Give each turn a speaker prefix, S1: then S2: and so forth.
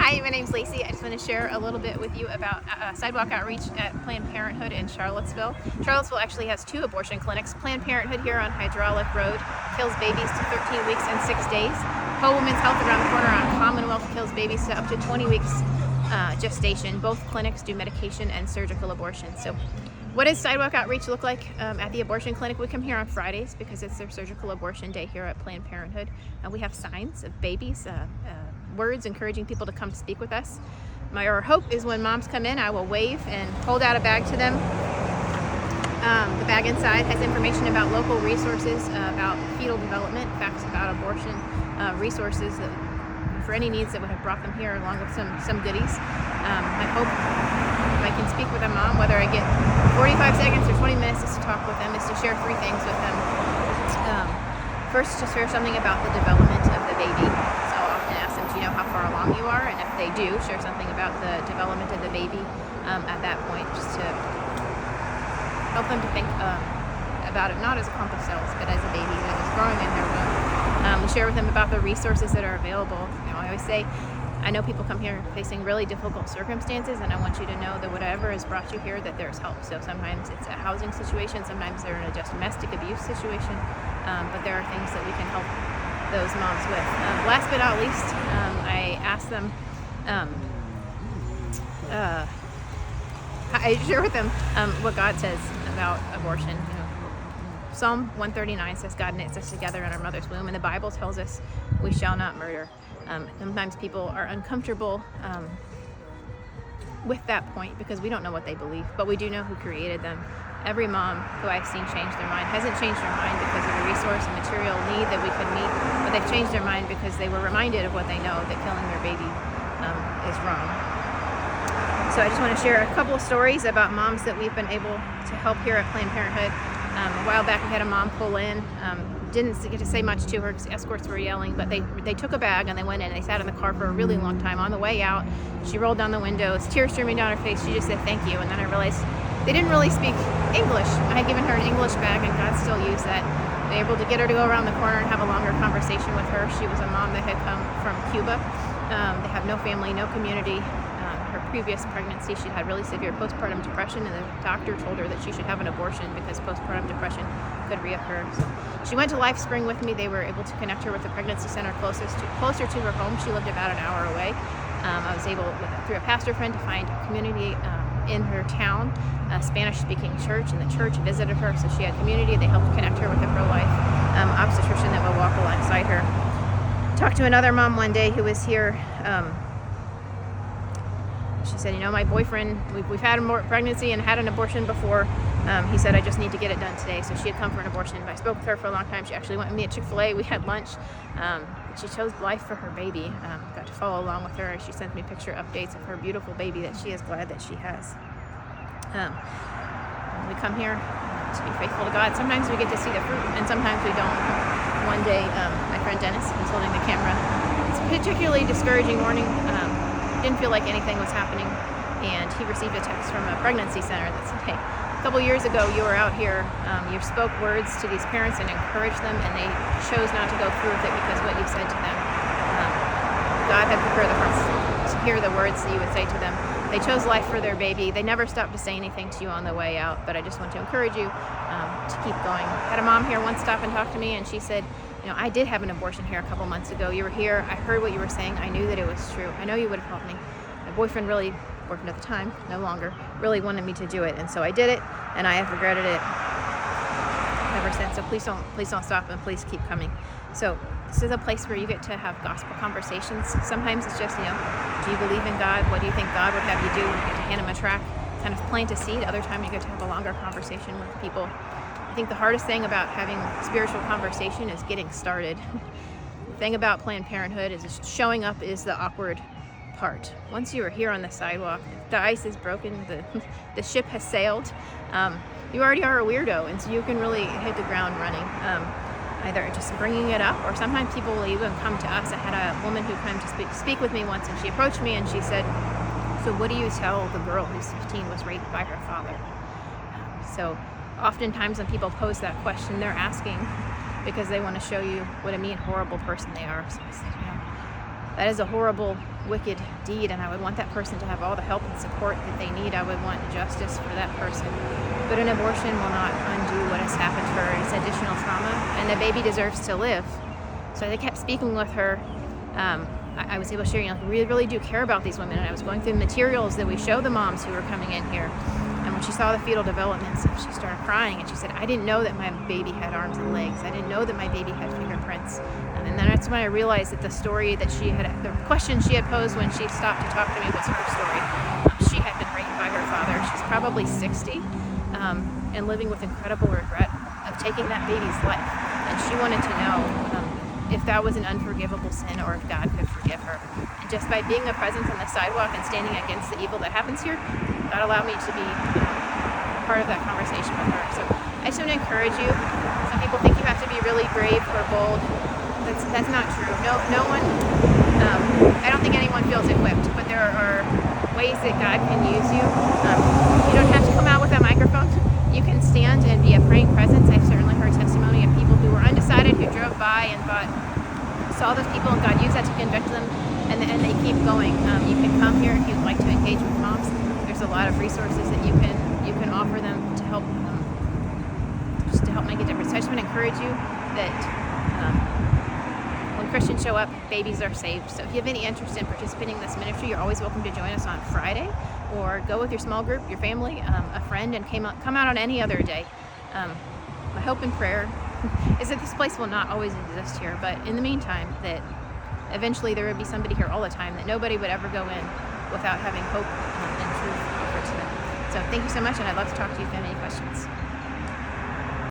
S1: Hi, my name's Lacey. I just want to share a little bit with you about sidewalk outreach at Planned Parenthood in Charlottesville. Charlottesville actually has 2 abortion clinics. Planned Parenthood here on Hydraulic Road kills babies to 13 weeks and 6 days. Ho Women's Health around the corner on Commonwealth kills babies to up to 20 weeks gestation. Both clinics do medication and surgical abortion. So what does sidewalk outreach look like at the abortion clinic? We come here on Fridays because it's their surgical abortion day here at Planned Parenthood. We have signs of babies, words encouraging people to come speak with us. Our hope is when moms come in, I will wave and hold out a bag to them. The bag inside has information about local resources, about fetal development, facts about abortion, resources for any needs that would have brought them here, along with some goodies. I hope if I can speak with a mom, whether I get 45 seconds or 20 minutes just to talk with them, is to share 3 things with them. First, to share something about the development of the baby. So I'll often ask them, do you know how far along you are? And if they do, share something about the development of the baby at that point, just to help them to think about it not as a clump of cells, but as a baby that is growing in their womb. We share with them about the resources that are available. I always say, I know people come here facing really difficult circumstances, and I want you to know that whatever has brought you here, that there's help. So sometimes it's a housing situation, sometimes they're in a just domestic abuse situation, but there are things that we can help those moms with. Last but not least, I ask them, I share with them what God says about abortion. Psalm 139 says God knits us together in our mother's womb, and the Bible tells us we shall not murder. Sometimes people are uncomfortable with that point because we don't know what they believe, but we do know who created them. Every mom who I've seen change their mind hasn't changed their mind because of a resource and material need that we could meet, but they've changed their mind because they were reminded of what they know, that killing their baby is wrong. So I just want to share a couple of stories about moms that we've been able to help here at Planned Parenthood. A while back, we had a mom pull in. Didn't get to say much to her because escorts were yelling, but they took a bag and they went in and they sat in the car for a really long time. On the way out, she rolled down the windows, tears streaming down her face. She just said thank you, and then I realized they didn't really speak English. I had given her an English bag, and God still used that. They were able to get her to go around the corner and have a longer conversation with her. She was a mom that had come from Cuba. They have no family, no community. Her previous pregnancy, she had really severe postpartum depression, and the doctor told her that she should have an abortion because postpartum depression could reoccur. So she went to Life Spring with me. They were able to connect her with the pregnancy center closer to her home. She lived about an hour away. I was able, through a pastor friend, to find a community in her town, a Spanish-speaking church, and the church visited her, so she had community. They helped connect her with a pro-life obstetrician that would walk alongside her. Talked to another mom one day who was here. She said, my boyfriend, we've had a pregnancy and had an abortion before. He said, I just need to get it done today. So she had come for an abortion. I spoke with her for a long time. She actually went with me at Chick-fil-A. We had lunch. She chose life for her baby. Got to follow along with her. She sent me picture updates of her beautiful baby that she is glad that she has. We come here to be faithful to God. Sometimes we get to see the fruit, and sometimes we don't. One day, my friend Dennis was holding the camera. It's a particularly discouraging morning. Didn't feel like anything was happening, and he received a text from a pregnancy center that said, hey, a couple years ago you were out here, you spoke words to these parents and encouraged them, and they chose not to go through with it because what you said to them. God had prepared the hearts to hear the words that you would say to them. They chose life for their baby. They never stopped to say anything to you on the way out, but I just want to encourage you to keep going. Had a mom here once stop and talk to me, and she said, I did have an abortion here a couple months ago. You were here. I heard what you were saying. I knew that it was true. I know you would have helped me. My boyfriend boyfriend at the time, no longer, really wanted me to do it. And so I did it, and I have regretted it ever since. So please don't stop, and please keep coming. So this is a place where you get to have gospel conversations. Sometimes it's just, do you believe in God? What do you think God would have you do? You get to hand him a track, kind of plant a seed. Other time you get to have a longer conversation with people. I think the hardest thing about having spiritual conversation is getting started. The thing about Planned Parenthood is showing up is the awkward part. Once you are here on the sidewalk, the ice is broken, the ship has sailed, you already are a weirdo, and so you can really hit the ground running. Either just bringing it up, or sometimes people will even come to us. I had a woman who came to speak with me once, and she approached me and she said, so what do you tell the girl who's 15 was raped by her father? So oftentimes when people pose that question, they're asking because they want to show you what a mean, horrible person they are. So I said, that is a horrible, wicked deed, and I would want that person to have all the help and support that they need. I would want justice for that person. But an abortion will not undo what has happened to her. It's additional trauma, and the baby deserves to live. So they kept speaking with her. I was able to share, we really do care about these women. And I was going through the materials that we show the moms who were coming in here. And when she saw the fetal development stuff, she started crying, and she said, I didn't know that my baby had arms and legs. I didn't know that my baby had fingerprints. And then that's when I realized that the story that she had, the question she had posed when she stopped to talk to me was her story. She had been raped by her father. She's probably 60 and living with incredible regret of taking that baby's life. And she wanted to know if that was an unforgivable sin or if God could forgive her. And just by being a presence on the sidewalk and standing against the evil that happens here, God allowed me to be part of that conversation with her. So I just want to encourage you. Some people think you have to be really brave or bold. That's not true. No one, I don't think anyone feels equipped, but there are ways that God can use you. You don't have to come out with a microphone. You can stand and be a praying presence. I've certainly heard testimony of people who were undecided, who drove by and saw those people, and God used that to convict them, and they keep going. You can come here if you'd like to engage with moms. There's a lot of resources that you can offer them to help just to help make a difference. So I just want to encourage you that when Christians show up, babies are saved. So if you have any interest in participating in this ministry, you're always welcome to join us on Friday, or go with your small group, your family, a friend, and come out on any other day. My hope and prayer is that this place will not always exist here, but in the meantime, that eventually there would be somebody here all the time, that nobody would ever go in without having hope and truth offered to them. So thank you so much, and I'd love to talk to you if you have any questions.